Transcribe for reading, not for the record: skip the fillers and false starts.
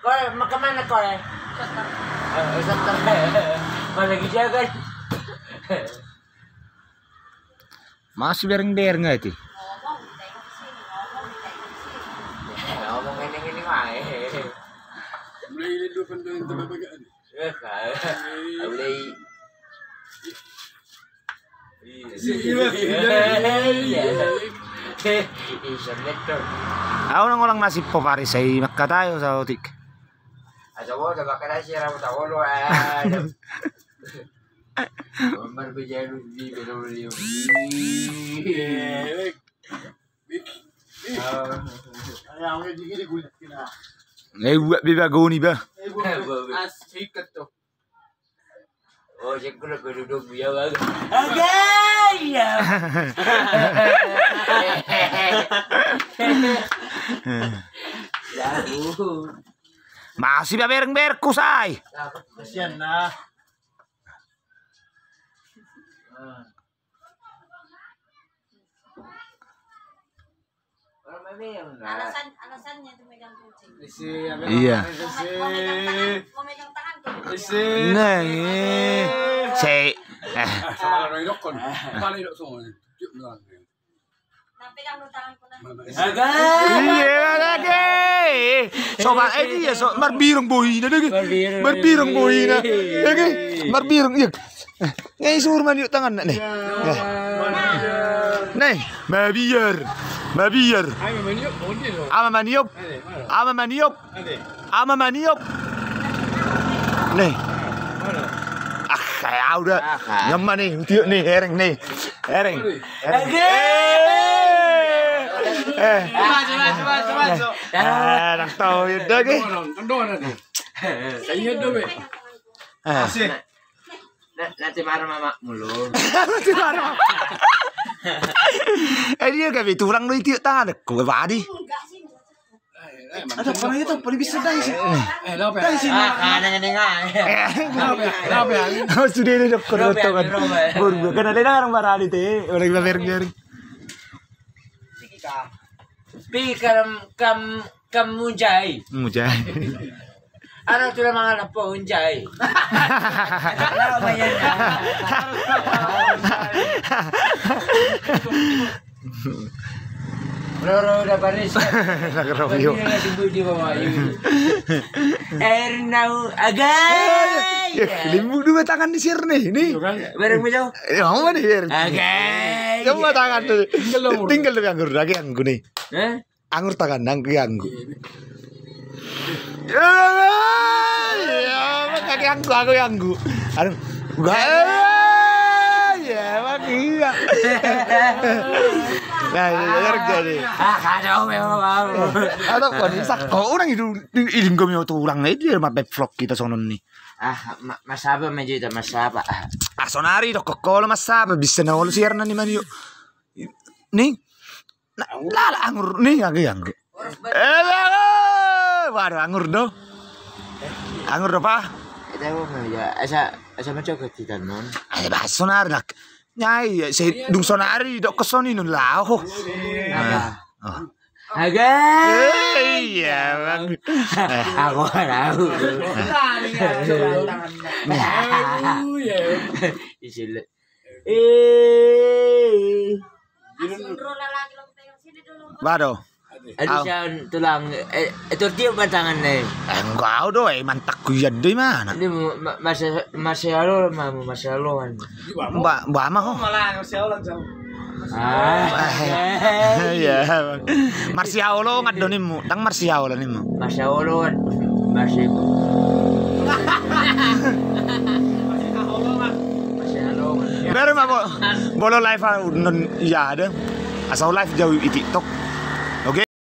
Kau kemana kau? Sebentar. Mana lagi jaga? Masih bereng-bereng nggak itu? Ngomong ini mah. Mulai dua penting terbagaan. Boleh. Ako nang walang nasib po pare sa imakka tayo sa utik. Asawa dapat kena siaran tahu lo. Umar berjalan di belum. Ayaw nga di gulat kina. Buat biba goni ba? Asik to. Oh, cek gula duduk biar bagus. Agay! Jauh. Masih ba bereng-bereng kusay? Kasian na. Alasannya itu megang kucing. Iya. Mau megang tangan tuh. Nah, say. Sama orang dokon. Paling dok semua. Cuk bilang. Nah, pegang lu tanganku nah. Iya lagi. Sobat ini ya so marbirong bohina lagi. Marbirong bohina. Lagi. Marbirong iya. Ngay surman yuk tangan nih. Nih, mabiar. Mabiar. Ayo maniok, onde lo. Ama maniop. Ama maniop. Ama maniop. Nih. Ah, kayak udah. Nyaman nih, tiuk nih, hereng nih. Hereng. Coba. Nang tahu itu lagi. Kendor nanti. Saya dulu. Asik. Nanti marah mama mulu. Nanti marah. Dia kayak itu orang lu tiuk tangan, kau badi. Enggak sih. Ada apa itu? Paling bisa dari sini. Lape. Dari sini. Lape. Oh, sudah ini dokter kan. Baru kan ada orang barang itu, orang bereng-bereng. Pi kamu jai. Mujay. Anak tu memang anak punjai. Kalau banyak Roro udah panis. Nagrobio. Di bawah ini. Ernau agay. Limbu dua tangan di sir nih, nih. Bareng bejau. Mau nih biar. Agay. Coba tangan tuh. Tinggal lebih anggur lagi anggur nih. Anggur tangan anggur anggur. Ya, kaki aku anggur. Aduh, gua. Ya, makia. Nah, kerja nih. Kacau memang. Atau kon sak kok orang itu ilim kami tuh orang itu dia mah vlog kita sono nih. Mas apa meja mas apa? Sonari dok kalau mas apa bisa nawal siaran nih man yuk. Nih. Lah anggur nih anggur. Waduh anggur do. Anggur do pa? Kita mau meja asa macam kita non. Ay bahas sonari nak. Nyai saya dung sonari dok kesoni nun lah. Oh. Agak. Iya bang. Aku tahu. Isilah. Sundro lagi lo pegang sini dulu. Waduh. Aduh sian tulang. Itu dia batangan nih. Enggak do mantak kuyan di mana? Ini masih halo mamu masih halo kan. Mbak mah kok. Malah masih orang jauh. Iya bang. Marsialo ngadoni mu, tang Marsialo nih mu. Masih halo kan. Masih. Masih halo. Baru mah bolo live non iya ada. Asal live jauh di TikTok.